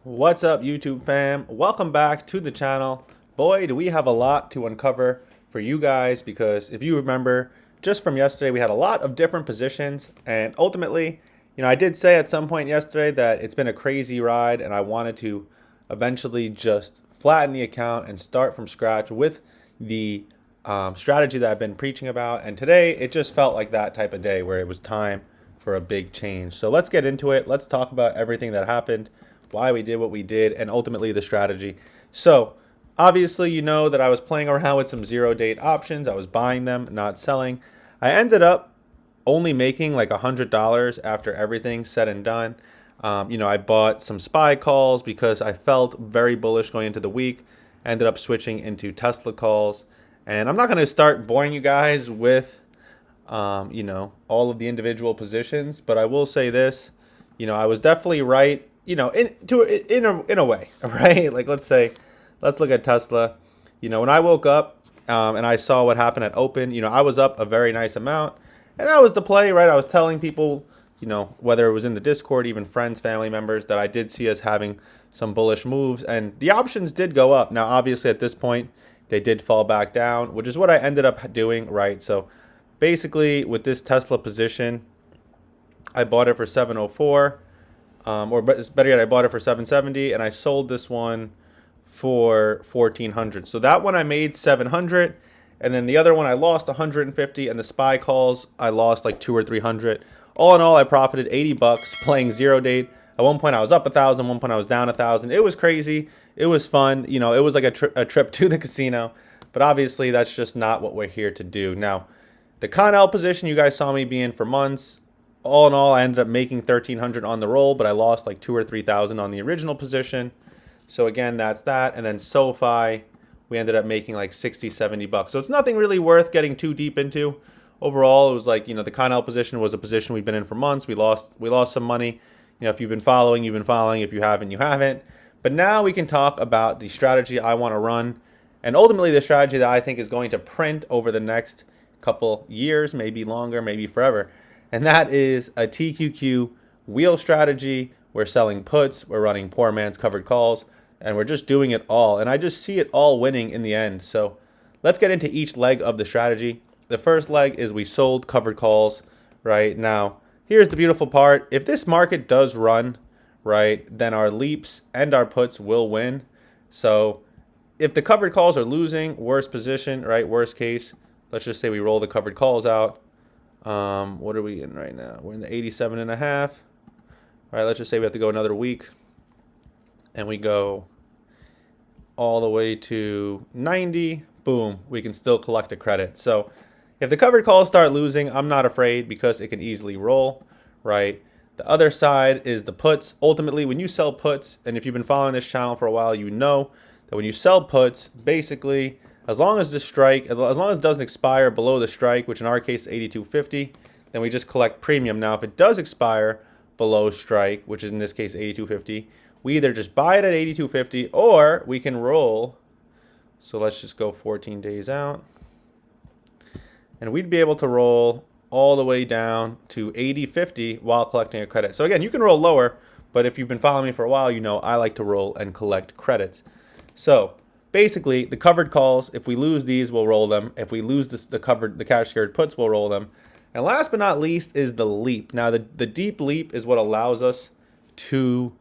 What's up, YouTube fam? Welcome back to the channel. Boy, do we have a lot to uncover for you guys, because if you remember just from yesterday, we had a lot of different positions, and ultimately, I did say at some point yesterday that it's been a crazy ride and I wanted to eventually just flatten the account and start from scratch with the strategy that I've been preaching about. And today it just felt like that type of day where it was time for a big change. So let's get into it. Let's talk about everything that happened, why we did what we did, and ultimately the strategy. So obviously, you know that I was playing around with some zero date options. I was buying them, not selling. I ended up only making like $100 after everything said and done. I bought some SPY calls because I felt very bullish going into the week. Ended up switching into Tesla calls. And I'm not going to start boring you guys with, all of the individual positions, but I will say this, I was definitely right, in a way, right? Like, let's look at Tesla. When I woke up and I saw what happened at open, I was up a very nice amount. And that was the play, right? I was telling people, whether it was in the Discord, even friends, family members, that I did see us having some bullish moves. And the options did go up. Now, obviously, at this point, they did fall back down, which is what I ended up doing, right? So basically, with this Tesla position, I bought it for 704. Or better yet, I bought it for 770, and I sold this one for 1400. So that one I made 700, and then the other one I lost 150, and the SPY calls I lost like 200 or 300. All in all, I profited 80 bucks playing zero date. At one point I was up 1,000, one point I was down 1,000. It was crazy. It was fun. It was like a trip to the casino. But obviously that's just not what we're here to do. Now, the Con position you guys saw me be in for months. All in all, I ended up making 1,300 on the roll, but I lost like 2,000 or 3,000 on the original position. So again, that's that. And then SoFi, we ended up making like 60, 70 bucks. So it's nothing really worth getting too deep into. Overall, it was like, the Con position was a position we've been in for months. We lost some money. If you've been following, you've been following. If you haven't, you haven't. But now we can talk about the strategy I want to run, and ultimately the strategy that I think is going to print over the next couple years, maybe longer, maybe forever. And that is a TQQ wheel strategy. We're selling puts, we're running poor man's covered calls, and we're just doing it all. And I just see it all winning in the end. So let's get into each leg of the strategy. The first leg is we sold covered calls. Right now, here's the beautiful part. If this market does run, right, then our leaps and our puts will win. So if the covered calls are losing, worst position, right, worst case, let's just say we roll the covered calls out. What are we in right now? We're in the 87.5. All right, let's just say we have to go another week, and we go all the way to 90. Boom, we can still collect a credit. So if the covered calls start losing, I'm not afraid, because it can easily roll, right? The other side is the puts. Ultimately, when you sell puts, and if you've been following this channel for a while, you know that when you sell puts, basically, as long as it doesn't expire below the strike, which in our case is 82.50, then we just collect premium. Now, if it does expire below strike, which is in this case 82.50, we either just buy it at 82.50 or we can roll. So let's just go 14 days out, and we'd be able to roll all the way down to 80.50 while collecting a credit. So again, you can roll lower, but if you've been following me for a while, you know I like to roll and collect credits. So basically, the covered calls, if we lose these, we'll roll them. If we lose the cash secured puts, we'll roll them. And last but not least is the leap. Now, the deep leap is what allows us to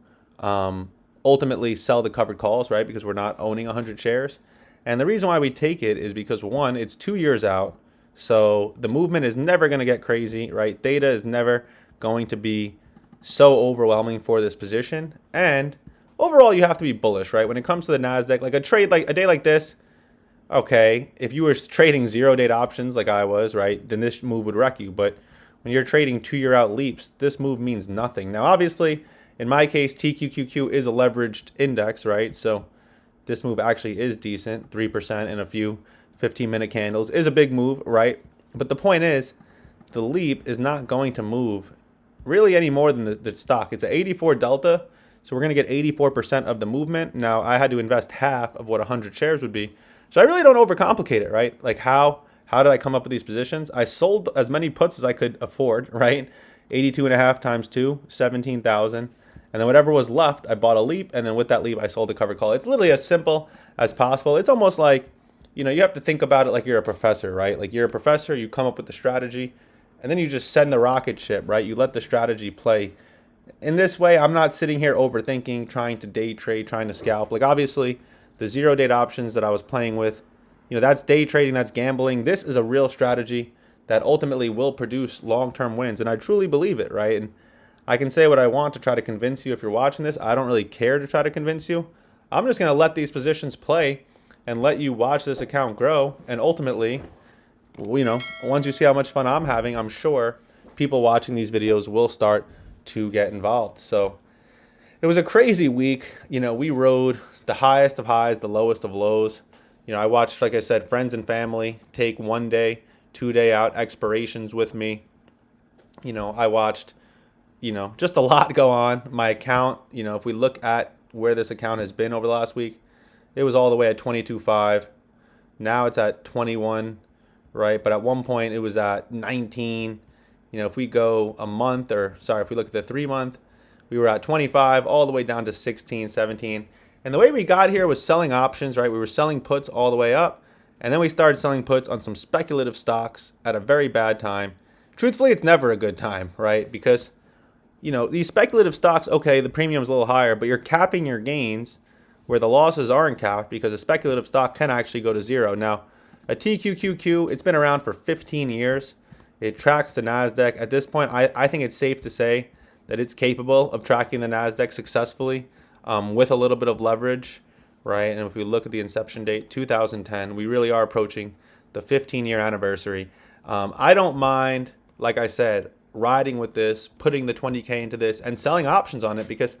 ultimately sell the covered calls, right? Because we're not owning 100 shares. And the reason why we take it is because, one, it's 2 years out. So the movement is never going to get crazy, right? Theta is never going to be so overwhelming for this position. And overall, you have to be bullish, right? When it comes to the NASDAQ, like a day like this, okay, if you were trading zero date options like I was, right, then this move would wreck you. But when you're trading 2 year out leaps, this move means nothing. Now, obviously, in my case, TQQQ is a leveraged index, right? So this move actually is decent. 3% in a few 15-minute candles is a big move, right? But the point is, the leap is not going to move really any more than the stock. It's an 84 delta, so we're going to get 84% of the movement. Now, I had to invest half of what 100 shares would be. So I really don't overcomplicate it, right? Like, how did I come up with these positions? I sold as many puts as I could afford, right? 82.5 times 2, 17,000. And then whatever was left, I bought a leap, and then with that leap, I sold a covered call. It's literally as simple as possible. It's almost like, you have to think about it like you're a professor, right? Like you're a professor, you come up with the strategy, and then you just send the rocket ship, right? You let the strategy play. In this way, I'm not sitting here overthinking, trying to day trade, trying to scalp. Like obviously, the 0 date options that I was playing with, that's day trading, that's gambling. This is a real strategy that ultimately will produce long-term wins, and I truly believe it, right? And I can say what I want to try to convince you if you're watching this. I don't really care to try to convince you. I'm just going to let these positions play and let you watch this account grow. And ultimately, once you see how much fun I'm having, I'm sure people watching these videos will start to get involved. So it was a crazy week. We rode the highest of highs, the lowest of lows. I watched, like I said, friends and family take 1 day, 2 day out expirations with me. I watched just a lot go on. My account, if we look at where this account has been over the last week, it was all the way at 22.5. Now it's at 21, right? But at one point it was at 19. If we go a month, if we look at the 3 month, we were at 25 all the way down to 16, 17. And the way we got here was selling options, right? We were selling puts all the way up. And then we started selling puts on some speculative stocks at a very bad time. Truthfully, it's never a good time, right? Because these speculative stocks, okay, the premium's a little higher, but you're capping your gains where the losses aren't capped because a speculative stock can actually go to zero. Now, a TQQQ, it's been around for 15 years. It tracks the NASDAQ. At this point, I think it's safe to say that it's capable of tracking the NASDAQ successfully with a little bit of leverage, right? And if we look at the inception date, 2010, we really are approaching the 15-year anniversary. I don't mind, like I said, riding with this, putting the 20K into this, and selling options on it because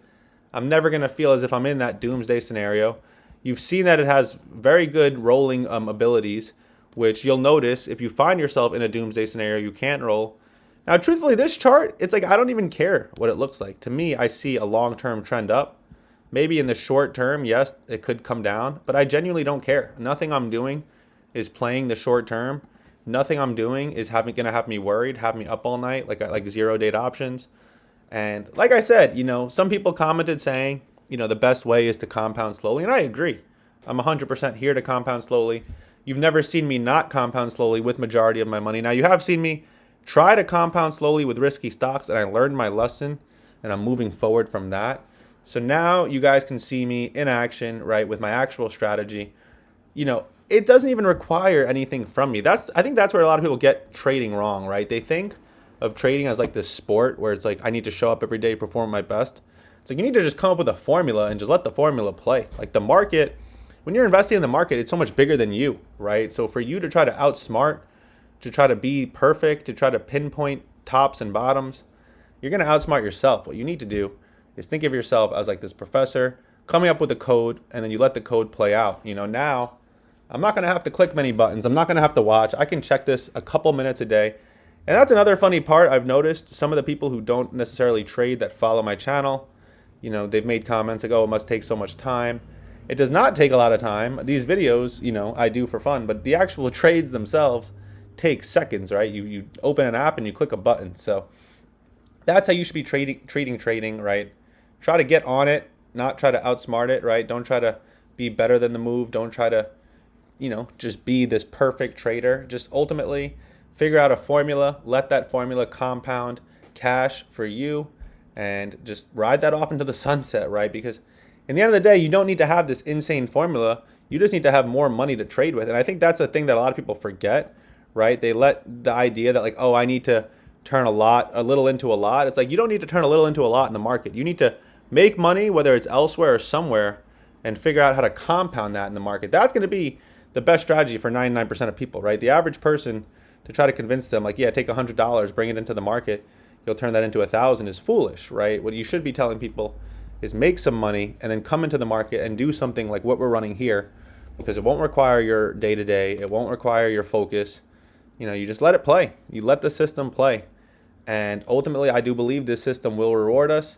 I'm never going to feel as if I'm in that doomsday scenario. You've seen that it has very good rolling abilities, which you'll notice if you find yourself in a doomsday scenario, you can't roll. Now, truthfully, this chart, it's like I don't even care what it looks like. To me, I see a long-term trend up. Maybe in the short term, yes, it could come down, but I genuinely don't care. Nothing I'm doing is playing the short term. Nothing I'm doing is going to have me worried, have me up all night, like 0 date options. And like I said, some people commented saying, the best way is to compound slowly. And I agree. I'm 100% here to compound slowly. You've never seen me not compound slowly with majority of my money. Now, you have seen me try to compound slowly with risky stocks, and I learned my lesson, and I'm moving forward from that. So now you guys can see me in action, right, with my actual strategy. It doesn't even require anything from me. I think that's where a lot of people get trading wrong, right? They think of trading as like this sport where it's like I need to show up every day, perform my best. It's like you need to just come up with a formula and just let the formula play. Like the market, when you're investing in the market, it's so much bigger than you, right? So for you to try to outsmart, to try to be perfect, to try to pinpoint tops and bottoms, you're going to outsmart yourself. What you need to do is think of yourself as like this professor coming up with a code, and then you let the code play out. Now I'm not going to have to click many buttons. I'm not going to have to watch. I can check this a couple minutes a day. And that's another funny part I've noticed. Some of the people who don't necessarily trade that follow my channel, they've made comments like, oh, it must take so much time. It does not take a lot of time. These videos, I do for fun, but the actual trades themselves take seconds, right? You open an app and you click a button. So that's how you should be trading, right? Try to get on it, not try to outsmart it, right? Don't try to be better than the move. Don't try to just be this perfect trader. Just ultimately figure out a formula, let that formula compound cash for you, and just ride that off into the sunset, right? Because in the end of the day, you don't need to have this insane formula. You just need to have more money to trade with. And I think that's a thing that a lot of people forget, right? They let the idea that like, oh, I need to turn a little into a lot. It's like you don't need to turn a little into a lot in the market. You need to make money, whether it's elsewhere or somewhere, and figure out how to compound that in the market. That's going to be the best strategy for 99% of people, right? The average person, to try to convince them like, yeah, take $100, bring it into the market, you'll turn that into 1,000 is foolish, right? What you should be telling people is make some money and then come into the market and do something like what we're running here, because it won't require your day-to-day. It won't require your focus. You just let it play. You let the system play. And ultimately, I do believe this system will reward us,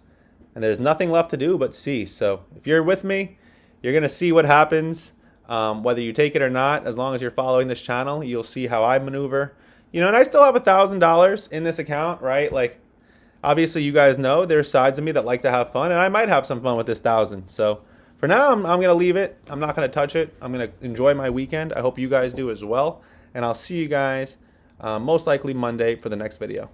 and there's nothing left to do but see. So if you're with me, you're going to see what happens. Whether you take it or not, as long as you're following this channel, you'll see how I maneuver. And I still have $1,000 in this account, right? Like, Obviously, you guys know there's sides of me that like to have fun, and I might have some fun with this 1,000. So for now, I'm going to leave it. I'm not going to touch it. I'm going to enjoy my weekend. I hope you guys do as well. And I'll see you guys most likely Monday for the next video.